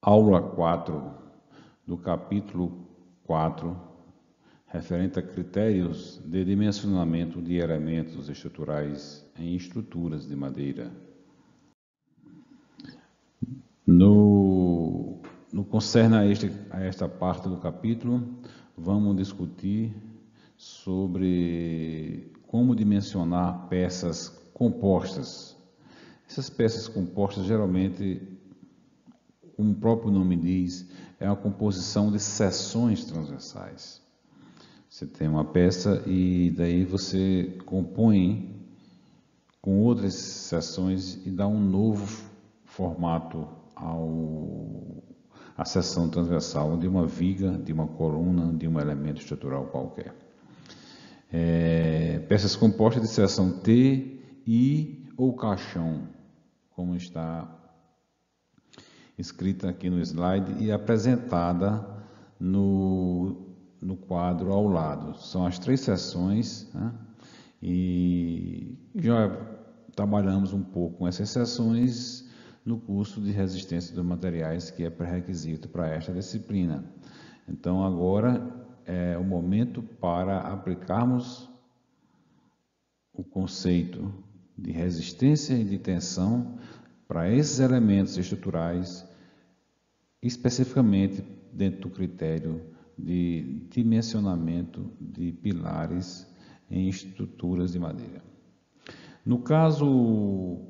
Aula 4 do capítulo 4, referente a critérios de dimensionamento de elementos estruturais em estruturas de madeira. No concerne a esta parte do capítulo, vamos discutir sobre como dimensionar peças compostas. Essas peças compostas, geralmente, como o próprio nome diz, é uma composição de seções transversais. Você tem uma peça e daí você compõe com outras seções e dá um novo formato à seção transversal de uma viga, de uma coluna, de um elemento estrutural qualquer. Peças compostas de seção T, I ou caixão, como está escrita aqui no slide e apresentada no quadro ao lado. São as três seções, né? E já trabalhamos um pouco com essas seções no curso de resistência dos materiais, que é pré-requisito para esta disciplina. Então, agora é o momento para aplicarmos o conceito de resistência e de tensão para esses elementos estruturais, especificamente dentro do critério de dimensionamento de pilares em estruturas de madeira. No caso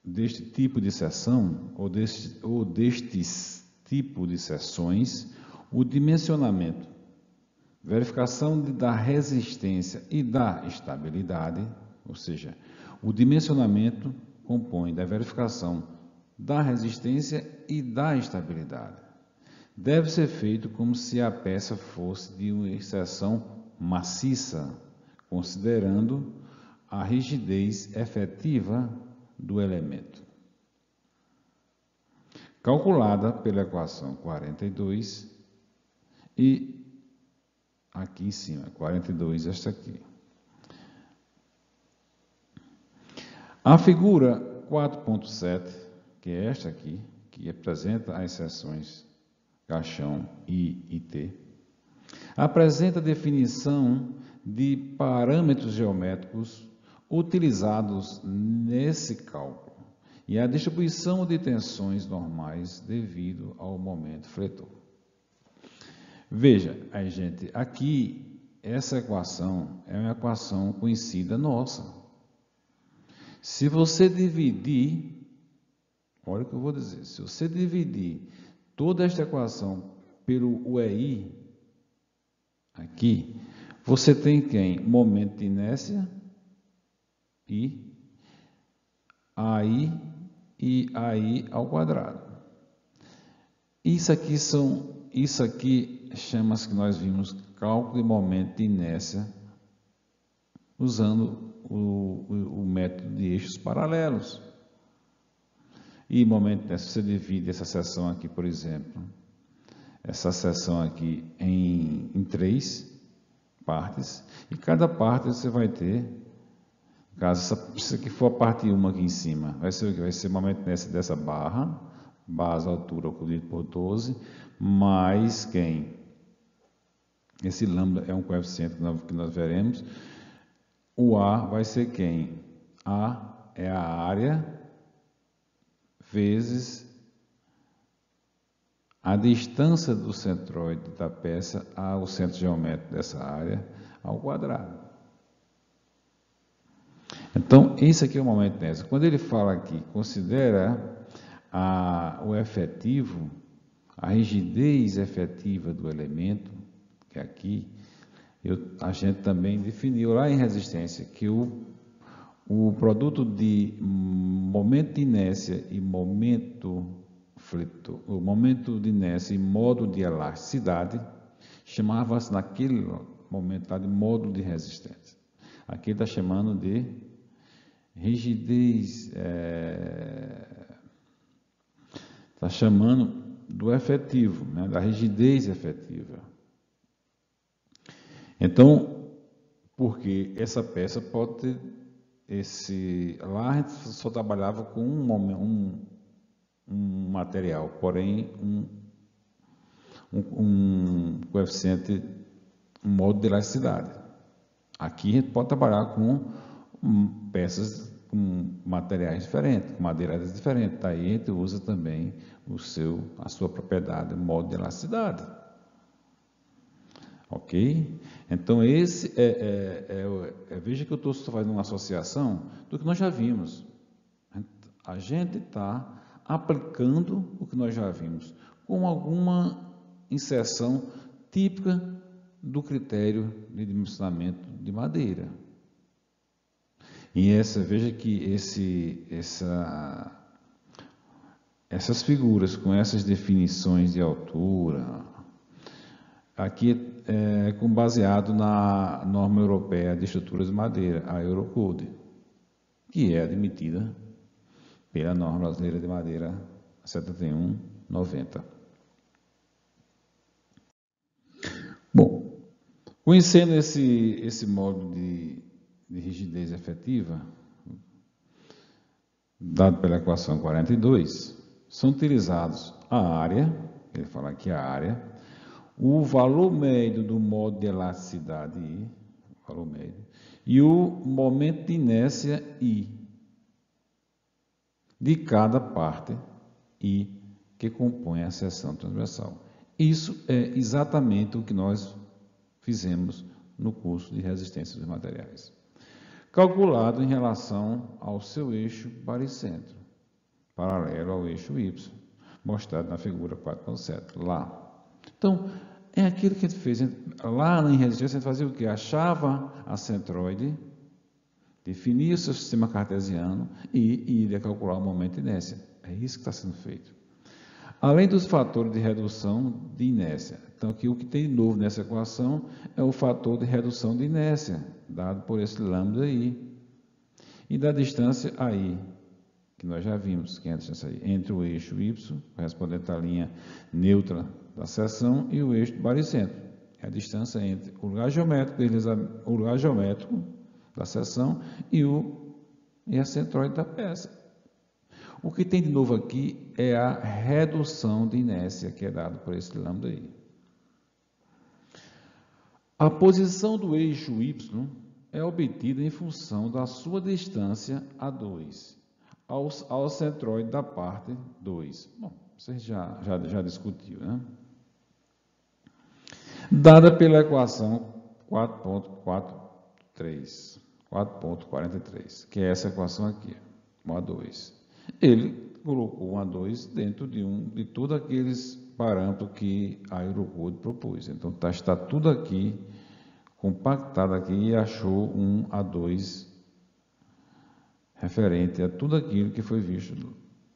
deste tipo de seção, ou destes tipos de seções, o dimensionamento, verificação da resistência e da estabilidade, ou seja, o dimensionamento compõe da verificação da resistência e da estabilidade. Deve ser feito como se a peça fosse de uma seção maciça, considerando a rigidez efetiva do elemento. Calculada pela equação 42 e aqui em cima, 42, esta aqui. A figura 4.7, que é esta aqui, que apresenta as seções caixão I e T, apresenta a definição de parâmetros geométricos utilizados nesse cálculo e a distribuição de tensões normais devido ao momento fletor. Veja, gente, aqui essa equação é uma equação conhecida nossa. Se você dividir, olha o que eu vou dizer, se você dividir toda esta equação pelo UEI, aqui, você tem quem? Momento de inércia, I, AI e AI ao quadrado. Isso aqui chama-se, que nós vimos, cálculo de momento de inércia, usando o método de eixos paralelos. E momento de inércia, você divide essa seção aqui, por exemplo, essa seção aqui em três partes, e cada parte você vai ter, caso isso aqui for a parte 1 aqui em cima, vai ser o que? Vai ser o momento de inércia dessa barra, base altura dividido por 12, mais quem? Esse lambda é um coeficiente que nós veremos. O A vai ser quem? A é a área vezes a distância do centroide da peça ao centro geométrico dessa área ao quadrado. Então, esse aqui é o momento de inércia. Quando ele fala aqui, considera o efetivo, a rigidez efetiva do elemento, que aqui a gente também definiu lá em resistência, que o produto de momento de inércia e momento fletor, o momento de inércia e modo de elasticidade, chamava-se naquele momento lá de modo de resistência. Aqui está chamando de rigidez, está chamando do efetivo, né, da rigidez efetiva. Então, porque essa peça pode ter lá a gente só trabalhava com um um material, porém um coeficiente, um modo de elasticidade. Aqui a gente pode trabalhar com peças com materiais diferentes, com madeiras diferentes. Daí a gente usa também a sua propriedade, modo de elasticidade. Ok? Então esse veja que eu estou fazendo uma associação do que nós já vimos. A gente está aplicando o que nós já vimos, com alguma inserção típica do critério de dimensionamento de madeira. E veja que essas figuras com essas definições de altura, aqui é baseado na norma europeia de estruturas de madeira, a Eurocode, que é admitida pela norma brasileira de madeira 7190. Bom, conhecendo esse modo de rigidez efetiva, dado pela equação 42, são utilizados a área, ele fala aqui a área, o valor médio do modo de elasticidade I, valor médio, e o momento de inércia I, de cada parte I que compõe a seção transversal. Isso é exatamente o que nós fizemos no curso de resistência dos materiais. Calculado em relação ao seu eixo baricentro, paralelo ao eixo Y, mostrado na figura 4.7, lá. Então, é aquilo que a gente fez. Lá em resistência, a gente fazia o quê? Achava a centroide, definia o seu sistema cartesiano e iria calcular o momento de inércia. É isso que está sendo feito. Além dos fatores de redução de inércia. Então, aqui o que tem de novo nessa equação é o fator de redução de inércia, dado por esse lambda I. E da distância AI, que nós já vimos, que é a distância aí, entre o eixo Y, correspondente à linha neutra da seção, e o eixo do baricentro. É a distância entre o lugar geométrico da seção e a centroide da peça. O que tem de novo aqui é a redução de inércia, que é dado por esse lambda I. A posição do eixo Y é obtida em função da sua distância a 2, ao centroide da parte 2. Bom, você já discutiu, né? Dada pela equação 4.43, que é essa equação aqui, 1 a 2. Ele colocou 1 a 2 dentro de todos aqueles parâmetros que a Eurocode propôs. Então, está tudo aqui, compactado aqui, e achou 1 a 2 referente a tudo aquilo que foi visto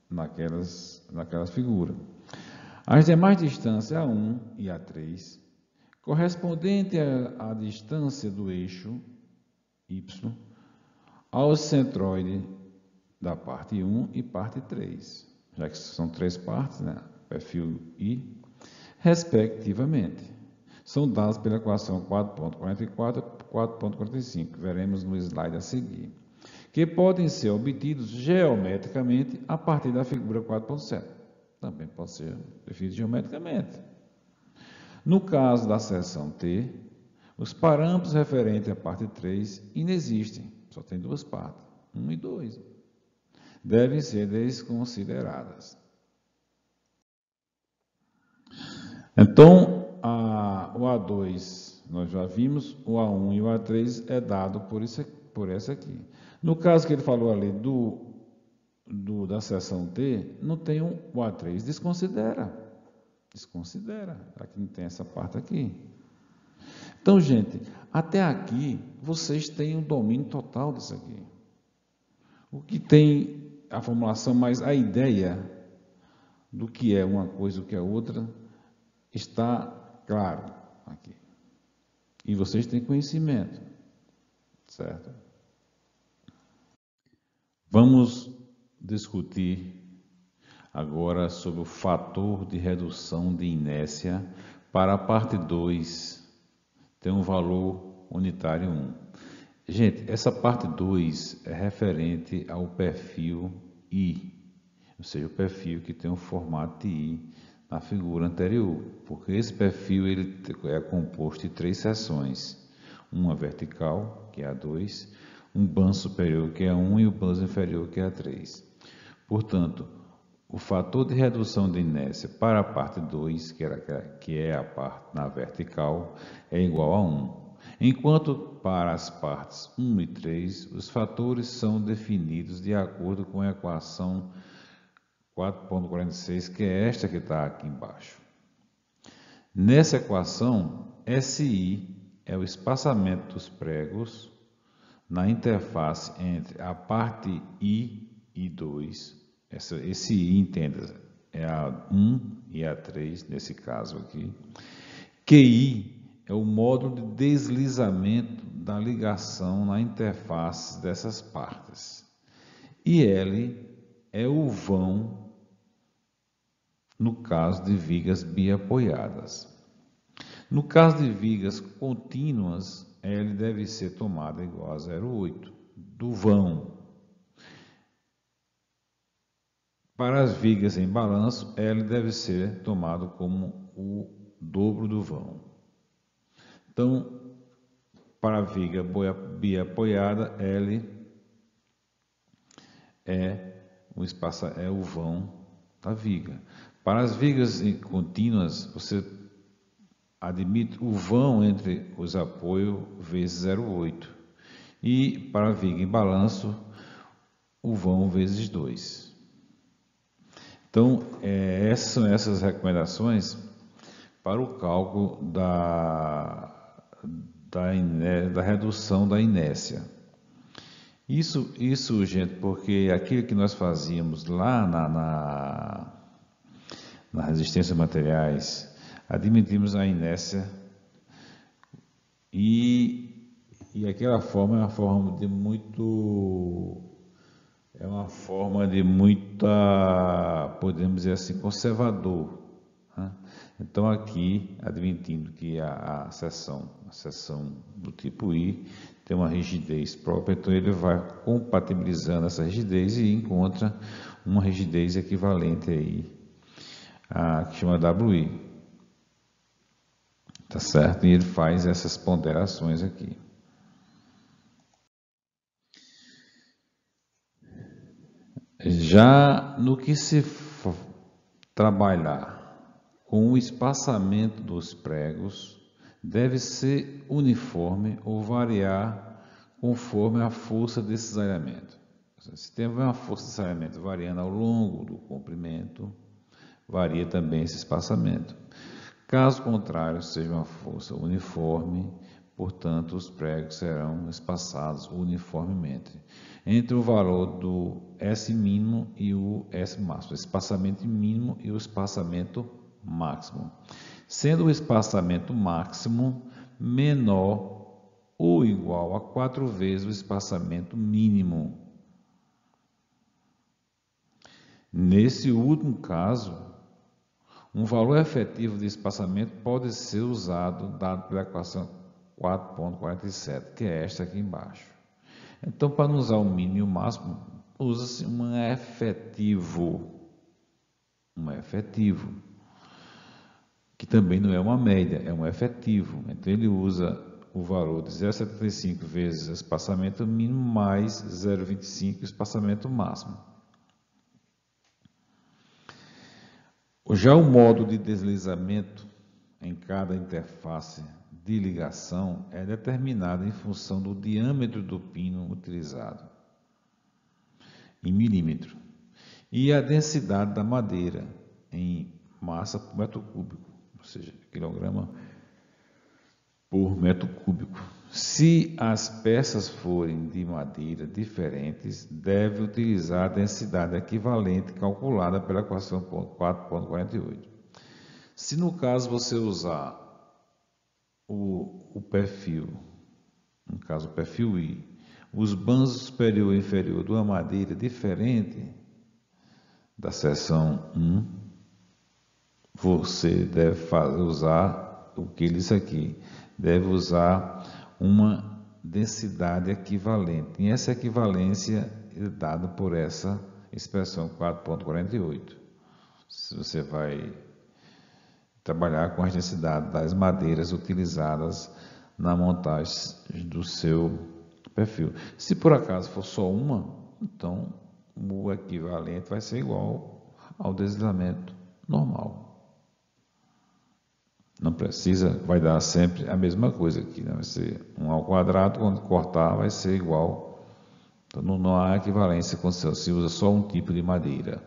naquelas figuras. As demais distâncias, A1 e A3, correspondente à distância do eixo Y ao centroide da parte 1 e parte 3, já que são 3 partes, né? Perfil I, respectivamente. São dados pela equação 4.44 e 4.45, veremos no slide a seguir, que podem ser obtidos geometricamente a partir da figura 4.7. Também pode ser definido geometricamente. No caso da seção T, os parâmetros referentes à parte 3 inexistem, só tem 2 partes, 1 e 2. Devem ser desconsideradas. Então, o A2 nós já vimos, o A1 e o A3 é dado por essa aqui. No caso que ele falou ali da seção T, não tem o A3, desconsidera. Aqui não tem essa parte aqui. Então, gente, até aqui vocês têm o domínio total disso aqui. O que tem a formulação, mas a ideia do que é uma coisa e o que é outra está claro aqui. E vocês têm conhecimento, certo? Vamos discutir agora sobre o fator de redução de inércia para a parte 2, tem um valor unitário 1. Gente, essa parte 2 é referente ao perfil I. ou seja, o perfil que tem o formato de I na figura anterior, porque esse perfil ele é composto de 3 seções, uma vertical, que é a 2, um banzo superior, que é a 1, e o banzo inferior, que é a 3. Portanto, o fator de redução de inércia para a parte 2, que é a parte na vertical, é igual a 1. Enquanto para as partes 1 e 3, os fatores são definidos de acordo com a equação 4.46, que é esta que está aqui embaixo. Nessa equação, SI é o espaçamento dos pregos na interface entre a parte I e 2. Esse I, entenda, é a 1 e a 3, nesse caso aqui. QI é o módulo de deslizamento da ligação na interface dessas partes. E L é o vão no caso de vigas biapoiadas. No caso de vigas contínuas, L deve ser tomada igual a 0,8 do vão. Para as vigas em balanço, L deve ser tomado como o dobro do vão. Então, para a viga biapoiada, L é o vão da viga. Para as vigas contínuas, você admite o vão entre os apoios vezes 0,8. E para a viga em balanço, o vão vezes 2. Então, essas são essas recomendações para o cálculo da redução da inércia. Isso, gente, porque aquilo que nós fazíamos lá na resistência a materiais, admitimos a inércia e aquela forma é uma forma de muita, podemos dizer assim, conservador, né? Então aqui, admitindo que a seção do tipo I tem uma rigidez própria, então ele vai compatibilizando essa rigidez e encontra uma rigidez equivalente aí, que chama WI. Tá certo? E ele faz essas ponderações aqui. Já no que se trabalhar com o espaçamento dos pregos, deve ser uniforme ou variar conforme a força de cisalhamento. Se tem uma força de cisalhamento variando ao longo do comprimento, varia também esse espaçamento. Caso contrário, seja uma força uniforme, portanto, os pregos serão espaçados uniformemente entre o valor do S mínimo e o S máximo, o espaçamento mínimo e o espaçamento máximo, sendo o espaçamento máximo menor ou igual a 4 vezes o espaçamento mínimo. Nesse último caso, um valor efetivo de espaçamento pode ser usado, dado pela equação 4.47, que é esta aqui embaixo. Então, para não usar o mínimo e o máximo, usa-se um efetivo, que também não é uma média, é um efetivo. Então, ele usa o valor de 0,75 vezes o espaçamento mínimo mais 0,25 espaçamento máximo. Já o modo de deslizamento em cada interface de ligação é determinado em função do diâmetro do pino utilizado, em milímetro, e a densidade da madeira em massa por metro cúbico, ou seja, quilograma por metro cúbico. Se as peças forem de madeira diferentes, deve utilizar a densidade equivalente calculada pela equação 4.48. Se no caso você usar o perfil, no caso o perfil I, os banzos superior e inferior de uma madeira diferente da seção 1, você deve usar o que ele disse aqui, deve usar uma densidade equivalente. E essa equivalência é dada por expressão 4.48. Você vai trabalhar com as densidades das madeiras utilizadas na montagem do seu perfil. Se por acaso for só uma, então o equivalente vai ser igual ao deslizamento normal. Não precisa, vai dar sempre a mesma coisa aqui, né? Vai ser 1 ao quadrado, quando cortar vai ser igual. Então não há equivalência quando se usa só um tipo de madeira.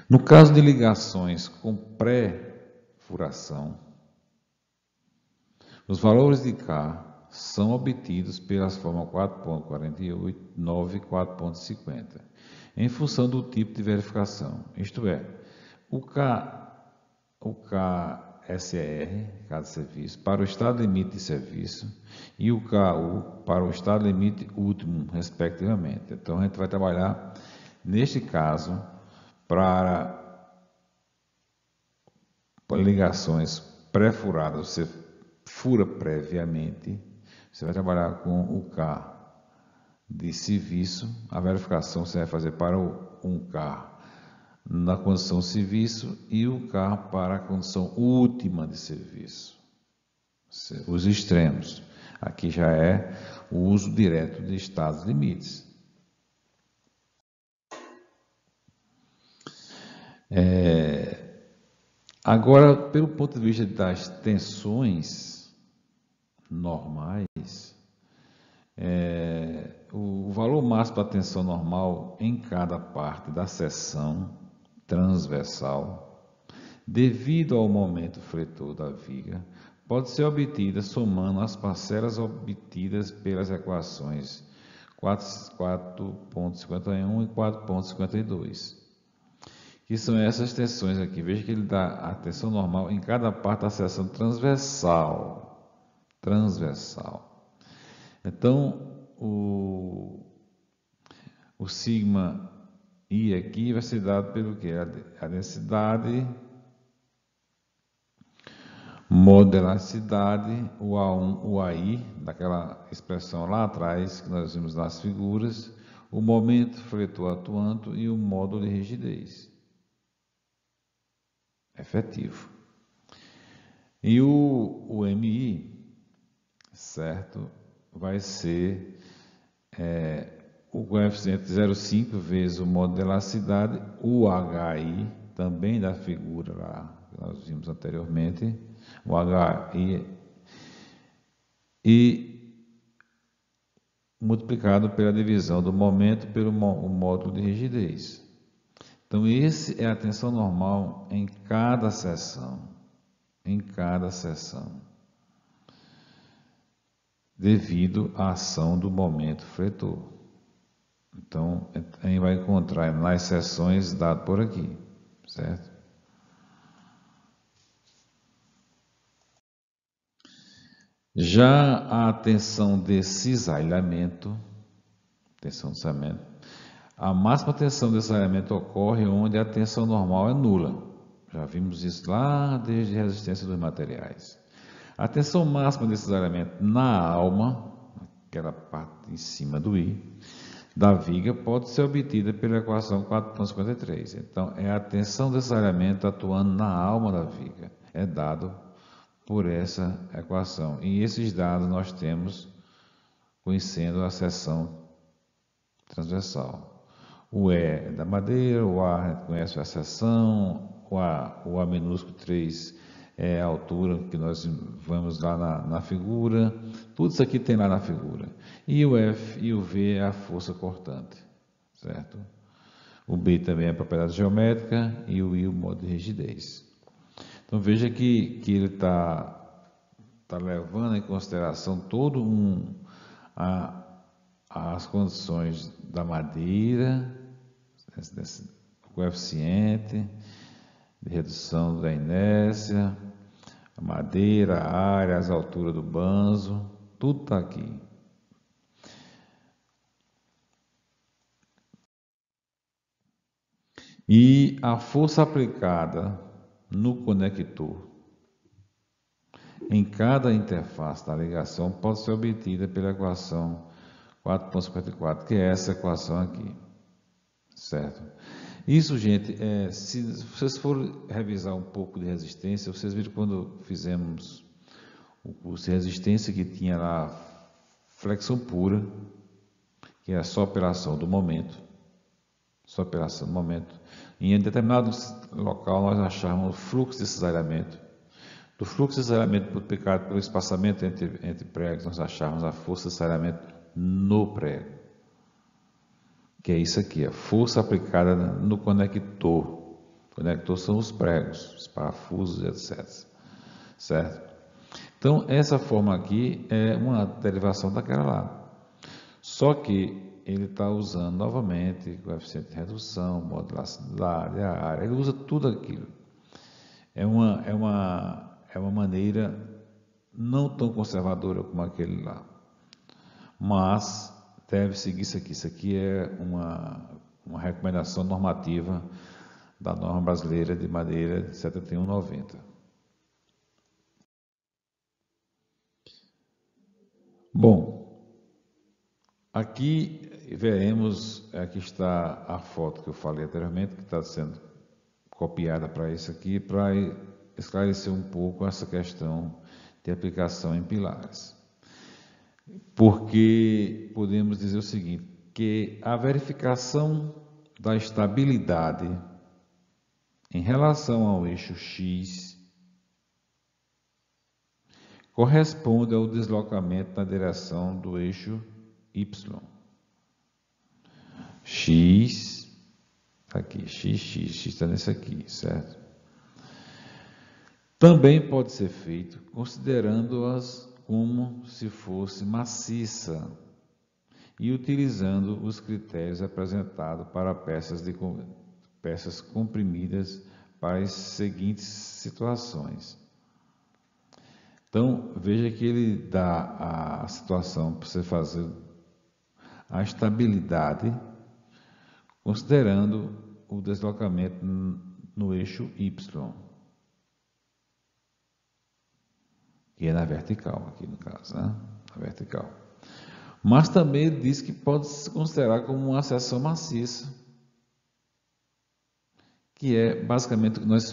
No caso de ligações com pré-furação, os valores de K são obtidos pelas formas 4.48, 9 e 4.50, em função do tipo de verificação, isto é, o KSR, cada serviço, para o estado limite de serviço, e o KU para o estado limite último, respectivamente. Então, a gente vai trabalhar, neste caso, para ligações pré-furadas, você fura previamente, você vai trabalhar com o K de serviço, a verificação você vai fazer para um K na condição de serviço e o K para a condição última de serviço. Os extremos. Aqui já é o uso direto de estados limites. Agora, pelo ponto de vista das tensões normais, o valor máximo da tensão normal em cada parte da seção transversal, devido ao momento fletor da viga, pode ser obtida somando as parcelas obtidas pelas equações 4.51 e 4.52. Que são essas tensões aqui. Veja que ele dá a tensão normal em cada parte da seção transversal. Então, o sigma I aqui vai ser dado pelo que? A densidade, modelacidade, o A1, o AI, daquela expressão lá atrás que nós vimos nas figuras, o momento fletor atuando e o módulo de rigidez efetivo. E o MI, certo, vai ser o coeficiente 0,5 vezes o módulo de elasticidade, o HI, também da figura lá que nós vimos anteriormente, o HI, e multiplicado pela divisão do momento pelo módulo de rigidez. Então, esse é a tensão normal em cada seção, devido à ação do momento fletor. Então, a gente vai encontrar nas seções dado por aqui, certo? Já a tensão de cisalhamento, a máxima tensão de cisalhamento ocorre onde a tensão normal é nula. Já vimos isso lá desde a resistência dos materiais. A tensão máxima de cisalhamento na alma, aquela parte em cima do I, da viga, pode ser obtida pela equação 4.53. Então, é a tensão de cisalhamento atuando na alma da viga. É dado por essa equação. E esses dados nós temos conhecendo a seção transversal. O E é da madeira, o A a gente conhece a seção, o A minúsculo 3 é a altura que nós vamos lá na figura. Tudo isso aqui tem lá na figura. E o F e o V é a força cortante, certo? O B também é a propriedade geométrica e o I o modo de rigidez. Então veja que ele está levando em consideração todo as condições da madeira, desse coeficiente de redução da inércia, a madeira, a área, as alturas do banzo, tudo está aqui. E a força aplicada no conector em cada interface da ligação pode ser obtida pela equação 4,54, que é essa equação aqui, certo? Isso, gente, se vocês forem revisar um pouco de resistência, vocês viram quando fizemos o curso de resistência que tinha lá flexão pura, que é só operação do momento, Em determinado local nós achávamos fluxo de cesariamento. Do fluxo de cesariamento multiplicado pelo espaçamento entre pregos, nós achávamos a força de cesariamento no prego. Que é isso aqui, a força aplicada no conector. O conector são os pregos, os parafusos, etc. Certo? Então, essa forma aqui é uma derivação daquela lá. Só que ele está usando novamente coeficiente de redução, modularidade, a área, ele usa tudo aquilo. É uma maneira não tão conservadora como aquele lá. Mas deve seguir isso aqui. Isso aqui é uma recomendação normativa da norma brasileira de madeira de 7190. Bom, aqui veremos, aqui está a foto que eu falei anteriormente, que está sendo copiada para isso aqui, para esclarecer um pouco essa questão de aplicação em pilares. Porque podemos dizer o seguinte, que a verificação da estabilidade em relação ao eixo X corresponde ao deslocamento na direção do eixo Y. X, aqui, X está nesse aqui, certo? Também pode ser feito considerando-as como se fosse maciça e utilizando os critérios apresentados para peças comprimidas para as seguintes situações. Então, veja que ele dá a situação para você fazer a estabilidade, considerando o deslocamento no eixo Y, que é na vertical, aqui no caso, né? Na vertical. Mas também ele diz que pode se considerar como uma seção maciça, que é basicamente o que nós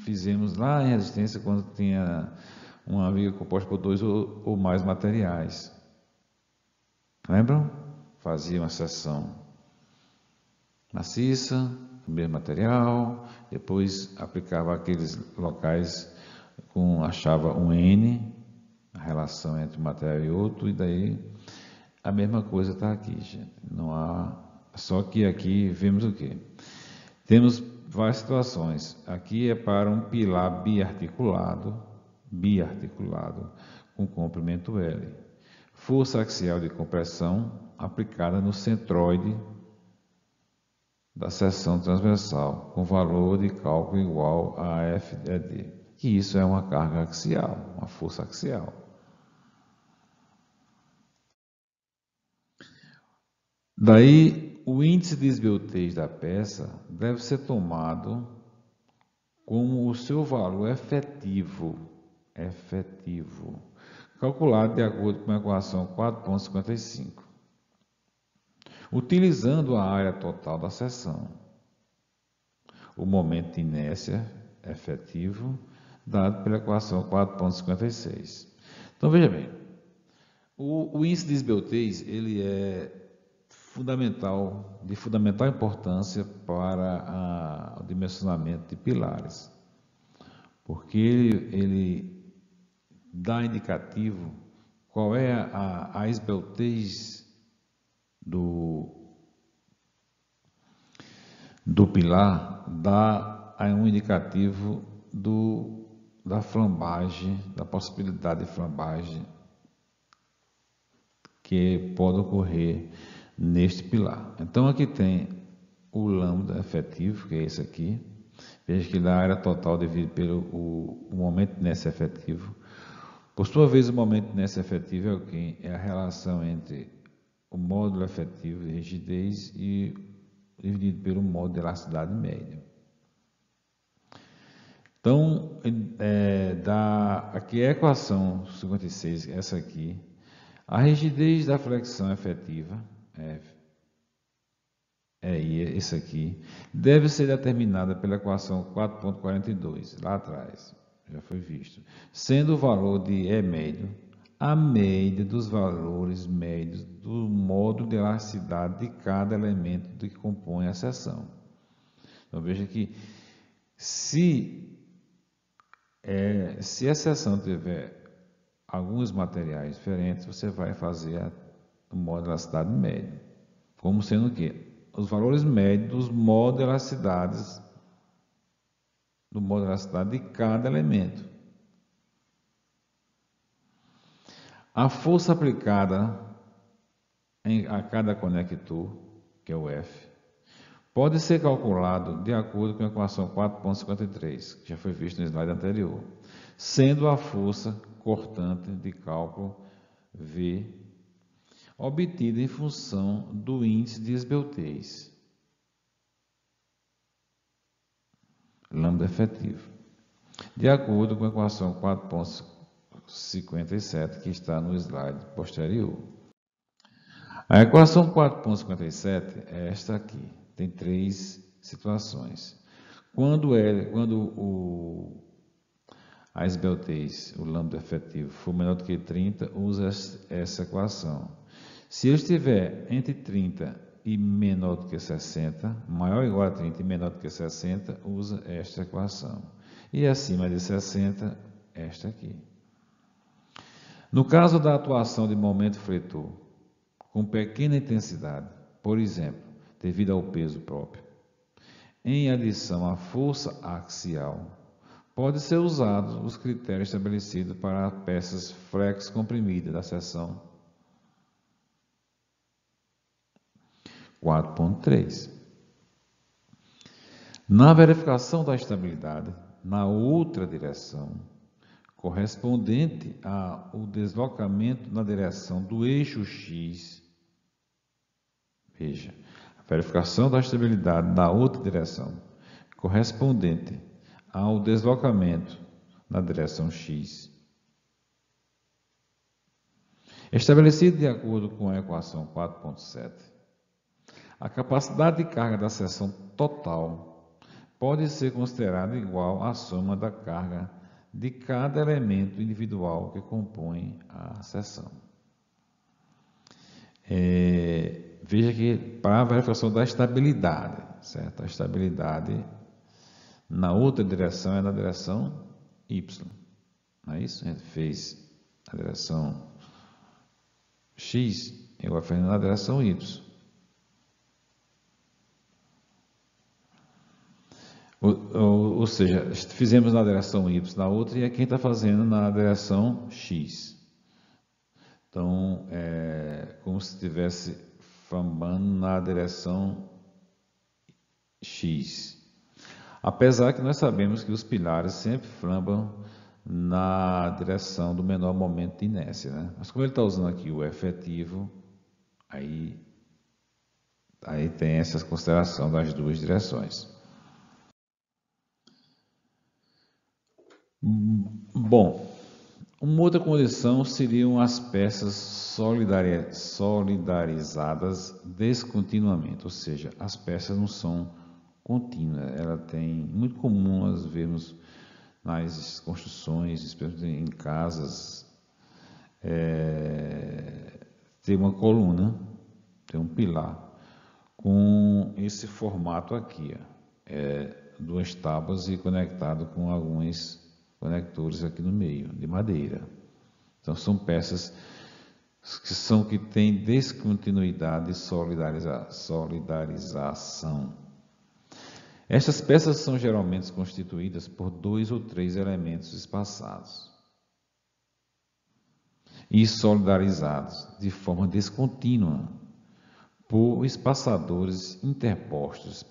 fizemos lá em resistência quando tinha uma viga composta por 2 ou mais materiais. Lembram? Fazia uma seção maciça, do mesmo material, depois aplicava aqueles locais achava um N, a relação entre um material e outro, e daí a mesma coisa está aqui, gente. Não há, só que aqui vemos o quê? Temos várias situações. Aqui é para um pilar biarticulado com comprimento L. Força axial de compressão aplicada no centroide da seção transversal, com valor de cálculo igual a FED. Que isso é uma carga axial, uma força axial. Daí, o índice de esbeltez da peça deve ser tomado como o seu valor efetivo, calculado de acordo com a equação 4,55, utilizando a área total da seção, o momento de inércia efetivo, dado pela equação 4,56. Então, veja bem, o índice de esbeltez, ele é de fundamental importância para o dimensionamento de pilares, porque ele dá indicativo qual é a esbeltez do pilar, dá um indicativo da flambagem, da possibilidade de flambagem que pode ocorrer neste pilar. Então, aqui tem o lambda efetivo, que é esse aqui. Veja que da área total dividido pelo o momento de inércia efetivo. Por sua vez, o momento de inércia efetivo é o quê? É a relação entre o módulo efetivo de rigidez e dividido pelo módulo de elasticidade média. Então, aqui é a equação 56, essa aqui, A rigidez da flexão efetiva, esse aqui, deve ser determinada pela equação 4.42, lá atrás, já foi visto, sendo o valor de E médio a média dos valores médios do módulo de elasticidade de cada elemento que compõe a seção. Então veja que se a seção tiver alguns materiais diferentes, você vai fazer o módulo de elasticidade médio, como sendo o quê? Os valores médios dos módulos de elasticidade de cada elemento. A força aplicada a cada conector, que é o F, pode ser calculado de acordo com a equação 4.53, que já foi visto no slide anterior, sendo a força cortante de cálculo V obtida em função do índice de esbeltez, lambda efetivo, de acordo com a equação 4.57 que está no slide posterior. A equação 4.57 é esta aqui, tem três situações. Quando a esbeltez, o lambda efetivo, for menor do que 30, usa essa equação. Se ele estiver entre 30 e menor do que 60, maior ou igual a 30 e menor do que 60, usa esta equação. E acima de 60, esta aqui. No caso da atuação de momento fletor, com pequena intensidade, por exemplo, devido ao peso próprio, em adição à força axial, pode ser usado os critérios estabelecidos para peças flex comprimidas da seção 4.3. Na verificação da estabilidade, na outra direção, correspondente ao deslocamento na direção do eixo X, veja, a verificação da estabilidade na outra direção, correspondente ao deslocamento na direção X, estabelecido de acordo com a equação 4.7, a capacidade de carga da seção total pode ser considerada igual à soma da carga de cada elemento individual que compõe a seção. Veja que para a verificação da estabilidade, certo? A estabilidade na outra direção é na direção Y, não é isso? A gente fez a direção X, eu vou fazer na direção Y. Ou seja, fizemos na direção Y na outra e aqui está fazendo na direção X. Então, é como se estivesse flambando na direção X. Apesar que nós sabemos que os pilares sempre flambam na direção do menor momento de inércia, né? Mas como ele está usando aqui o efetivo, aí tem essa consideração das duas direções. Bom, uma outra condição seriam as peças solidarizadas descontinuamente, ou seja, as peças não são contínuas. Ela tem, muito comum nós vemos nas construções, especialmente em casas, tem uma coluna, tem um pilar com esse formato aqui, duas tábuas e conectado com alguns conectores aqui no meio, de madeira. Então são peças que têm descontinuidade e solidarização. Estas peças são geralmente constituídas por 2 ou 3 elementos espaçados e solidarizados de forma descontínua por espaçadores interpostos,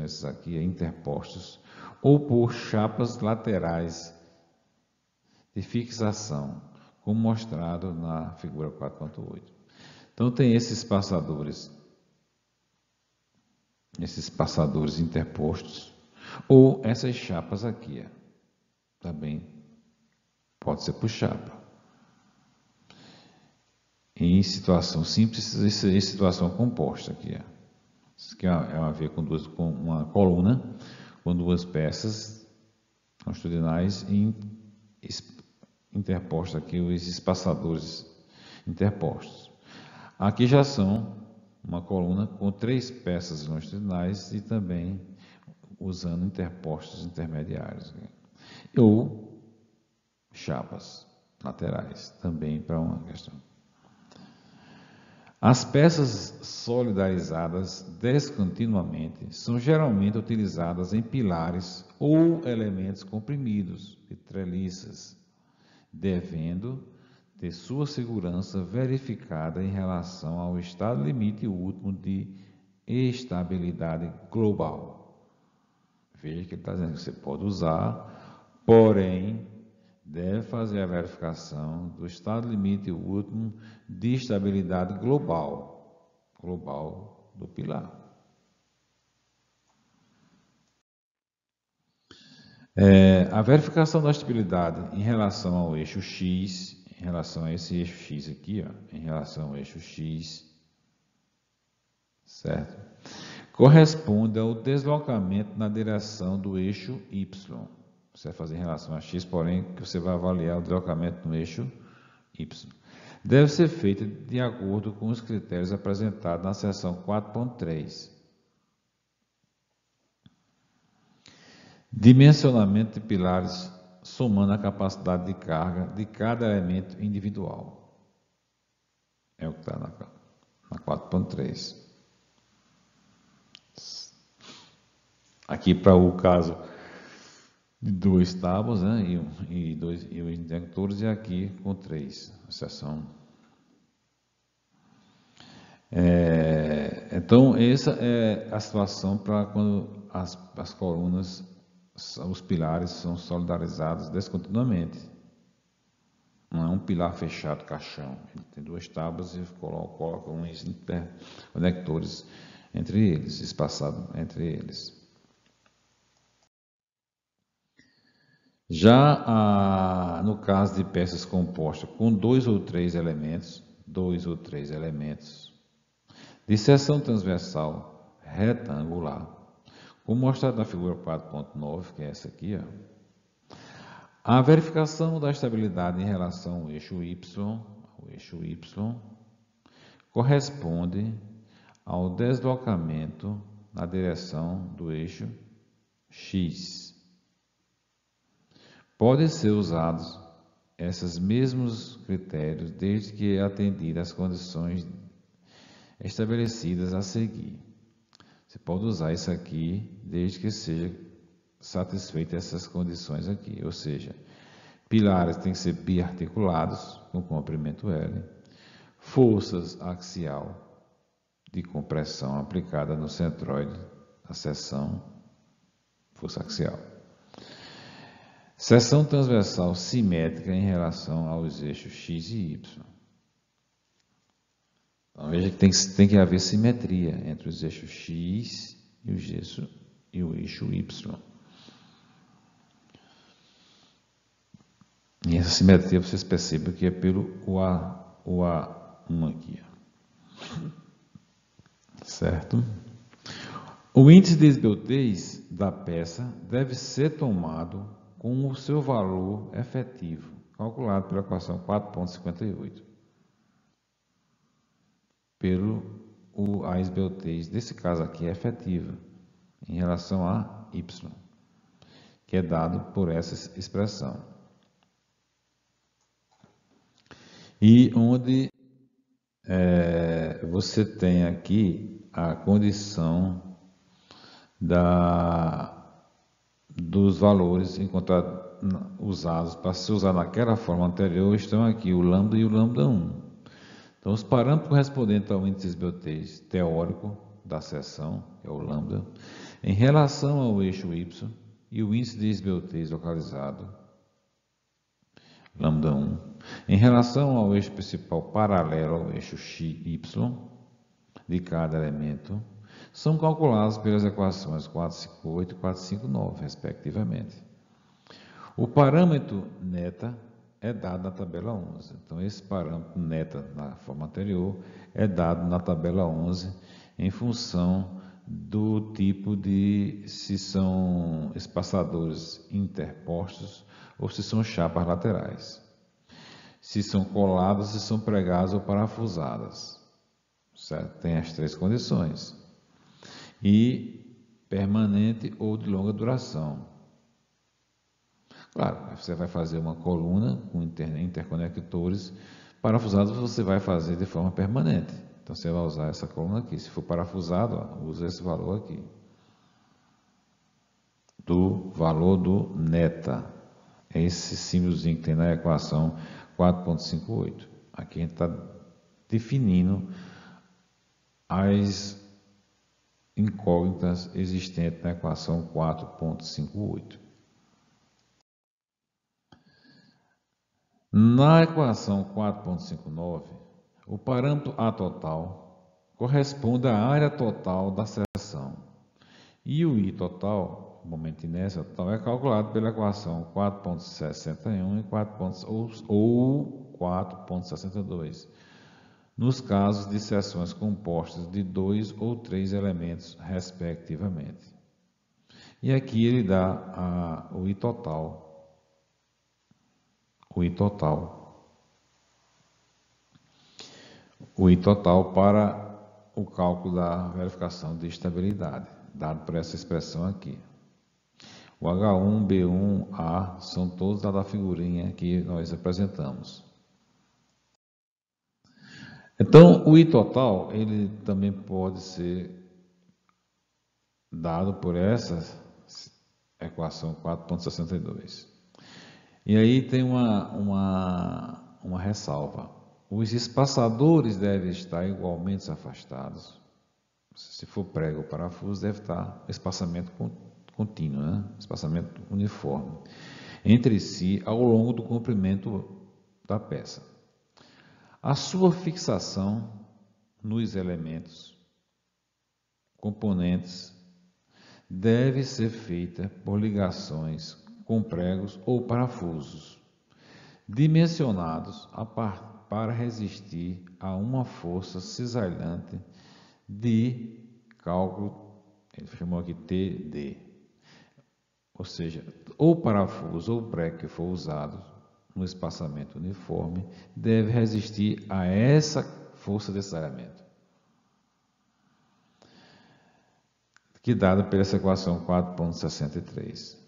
esses aqui interpostos, ou por chapas laterais de fixação, como mostrado na figura 4.8. Então tem esses espaçadores interpostos, ou essas chapas aqui, também pode ser por chapa. em situação simples e situação composta aqui. Isso aqui é a ver com uma coluna com duas peças longitudinais interpostos aqui, os espaçadores interpostos. Aqui já são uma coluna com 3 peças longitudinais e também usando interpostos intermediários. Ou chapas laterais, também para uma questão. As peças solidarizadas descontinuamente são geralmente utilizadas em pilares ou elementos comprimidos e treliças, devendo ter sua segurança verificada em relação ao estado limite último de estabilidade global. Veja que ele está dizendo que você pode usar, porém deve fazer a verificação do estado limite último de estabilidade global do pilar. A verificação da estabilidade em relação ao eixo X, em relação a esse eixo X aqui, em relação ao eixo X, certo? Corresponde ao deslocamento na direção do eixo Y. Você vai fazer em relação a X, porém, que você vai avaliar o deslocamento no eixo Y. Deve ser feita de acordo com os critérios apresentados na seção 4.3. Dimensionamento de pilares somando a capacidade de carga de cada elemento individual. É o que está na 4.3. Aqui para o caso de 2 tábuas, né, e os interruptores, e aqui com 3, seção. Então, essa é a situação para quando as colunas, os pilares são solidarizados descontinuamente. Não é um pilar fechado, caixão. Ele tem 2 tábuas e coloca uns interconectores entre eles, espaçado entre eles. Já no caso de peças compostas com 2 ou 3 elementos, de seção transversal retangular, como mostrado na figura 4.9, que é essa aqui, a verificação da estabilidade em relação ao eixo Y, corresponde ao deslocamento na direção do eixo X. Podem ser usados esses mesmos critérios desde que atendidas as condições estabelecidas a seguir. Você pode usar isso aqui desde que seja satisfeitas essas condições aqui, ou seja, pilares têm que ser biarticulados com comprimento L, forças axial de compressão aplicada no centroide da seção, força axial. Seção transversal simétrica em relação aos eixos X e Y. Então, veja que tem que haver simetria entre os eixos X e o eixo Y. E essa simetria vocês percebem que é pelo A1 aqui. Certo? O índice de esbeltez da peça deve ser tomado com o seu valor efetivo, calculado pela equação 4.58, a esbeltez desse caso aqui é efetiva, em relação a Y, que é dado por essa expressão. E onde você tem aqui a condição dos valores usados para se usar naquela forma anterior estão aqui, o lambda e o lambda 1. Então, os parâmetros correspondentes ao índice de esbeltez teórico da seção, que é o lambda, em relação ao eixo Y, e o índice de esbeltez localizado, lambda 1, em relação ao eixo principal paralelo ao eixo XY de cada elemento, são calculados pelas equações 458 e 459, respectivamente. O parâmetro neta é dado na tabela 11. Então, esse parâmetro neta, na forma anterior, é dado na tabela 11 em função do tipo de se são espaçadores interpostos ou se são chapas laterais. Se são coladas, se são pregadas ou parafusadas. Certo? Tem as três condições. E permanente ou de longa duração. Claro, você vai fazer uma coluna com interconectores parafusados, você vai fazer de forma permanente. Então, você vai usar essa coluna aqui. Se for parafusado, usa esse valor aqui. Do valor do neta. É esse símbolozinho que tem na equação 4.58. Aqui a gente está definindo as incógnitas existentes na equação 4.58. Na equação 4.59, o parâmetro A total corresponde à área total da seção e o I total, o momento de inércia total, é calculado pela equação 4.61 ou 4.62, nos casos de seções compostas de 2 ou 3 elementos, respectivamente. E aqui ele dá o I total. O I total para o cálculo da verificação de estabilidade, dado por essa expressão aqui. O H1, B1, A são todos da figurinha que nós apresentamos. Então, o I total, ele também pode ser dado por essa equação 4.62. E aí tem uma ressalva. Os espaçadores devem estar igualmente afastados. Se for prego ou parafuso, deve estar espaçamento contínuo, né? Espaçamento uniforme entre si ao longo do comprimento da peça. A sua fixação nos elementos componentes deve ser feita por ligações com pregos ou parafusos, dimensionados para resistir a uma força cisalhante de cálculo, ele chamou aqui TD, ou seja, o parafuso ou prego que for usado no espaçamento uniforme deve resistir a essa força de cisalhamento, que é dada pela essa equação 4.63.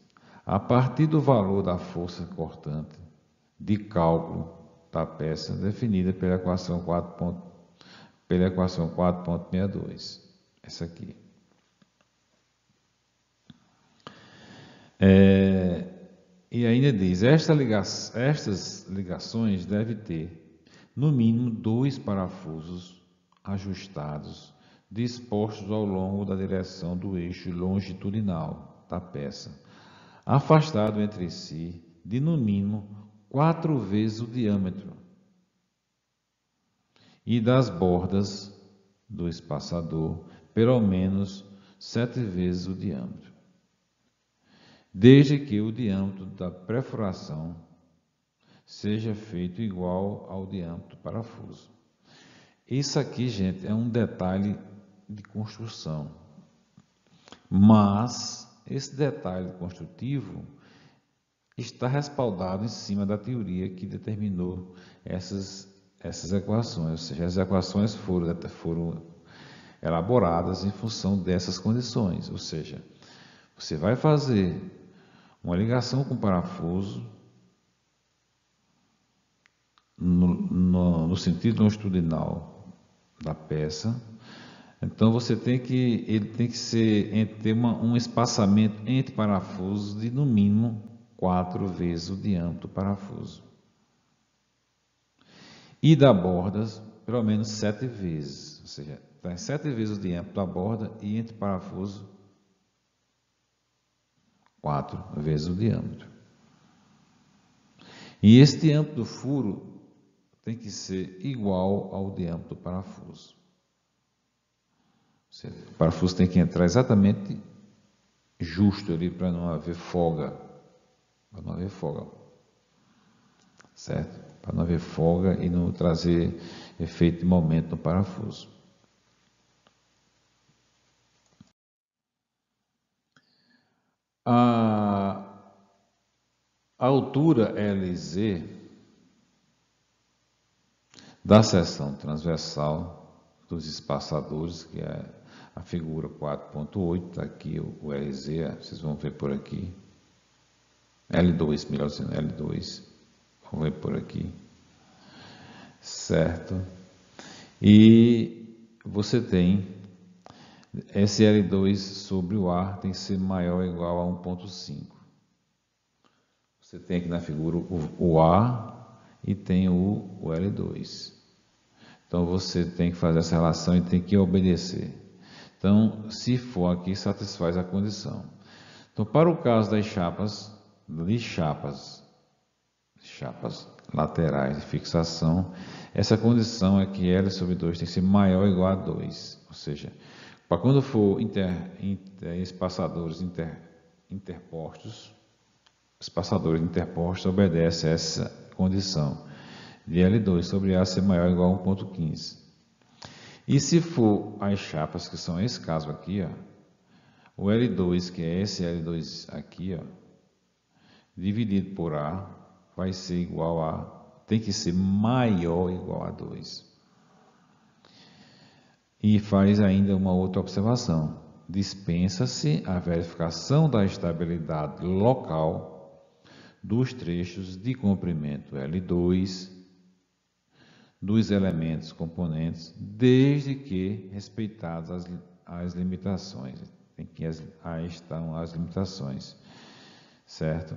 A partir do valor da força cortante de cálculo da peça definida pela equação 4.62. Essa aqui. E ainda diz, estas ligações devem ter, no mínimo, 2 parafusos ajustados, dispostos ao longo da direção do eixo longitudinal da peça, afastado entre si de no mínimo 4 vezes o diâmetro e das bordas do espaçador pelo menos 7 vezes o diâmetro, desde que o diâmetro da perfuração seja feito igual ao diâmetro do parafuso. Isso aqui, gente, é um detalhe de construção, mas esse detalhe construtivo está respaldado em cima da teoria que determinou essas equações, ou seja, as equações foram elaboradas em função dessas condições, ou seja, você vai fazer uma ligação com parafuso no sentido longitudinal da peça. Então ele tem que ter um espaçamento entre parafusos de no mínimo 4 vezes o diâmetro do parafuso. E da borda, pelo menos 7 vezes, ou seja, tem 7 vezes o diâmetro da borda e entre parafuso 4 vezes o diâmetro. E esse diâmetro do furo tem que ser igual ao diâmetro do parafuso. O parafuso tem que entrar exatamente justo ali para não haver folga. Para não haver folga. certo? Para não haver folga e não trazer efeito de momento no parafuso. A altura LZ da seção transversal dos espaçadores, que é a figura 4.8, está aqui o LZ, vocês vão ver por aqui. L2, melhor dizendo, L2, vão ver por aqui, certo? E você tem esse L2 sobre o ar tem que ser maior ou igual a 1.5. Você tem aqui na figura o A e tem o L2. Então você tem que fazer essa relação e tem que obedecer. Então, se for aqui, satisfaz a condição. Então, para o caso das chapas laterais de fixação, essa condição é que L sobre 2 tem que ser maior ou igual a 2. Ou seja, para quando for espaçadores interpostos, obedece a essa condição de L2 sobre A ser maior ou igual a 1.15. E se for as chapas, que são esse caso aqui, ó, o L2, que é esse L2 aqui, ó, dividido por A, vai ser igual a, tem que ser maior ou igual a 2. E faz ainda uma outra observação. Dispensa-se a verificação da estabilidade local dos trechos de comprimento L2 dos elementos componentes, desde que respeitadas as limitações. Tem que aí estão as limitações, certo?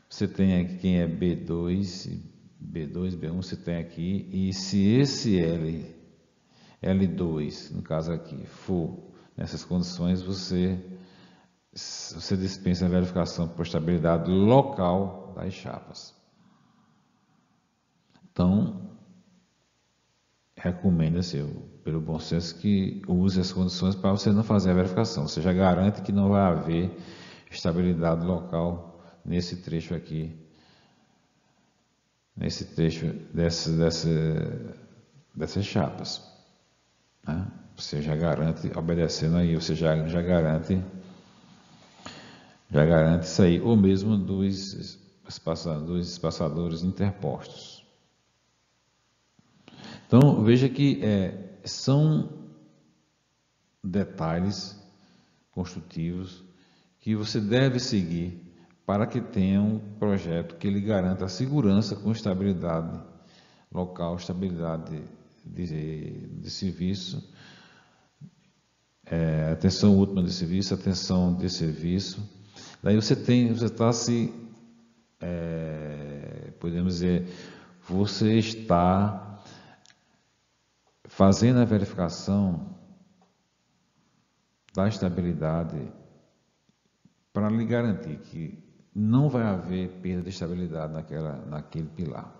Você tem aqui quem é B2, B1, você tem aqui, e se esse L2, no caso aqui, for nessas condições, você dispensa a verificação por estabilidade local das chapas. Então, recomenda-se, pelo bom senso, que use as condições para você não fazer a verificação. Você já garante que não vai haver estabilidade local nesse trecho aqui, nesse trecho dessas chapas. Né? Você já garante, obedecendo aí, você já garante isso aí, ou mesmo dos espaçadores interpostos. Então, veja que são detalhes construtivos que você deve seguir para que tenha um projeto que lhe garanta a segurança com estabilidade local, estabilidade de serviço, atenção última de serviço, atenção de serviço. Daí você está podemos dizer, você está fazendo a verificação da estabilidade para lhe garantir que não vai haver perda de estabilidade naquele pilar.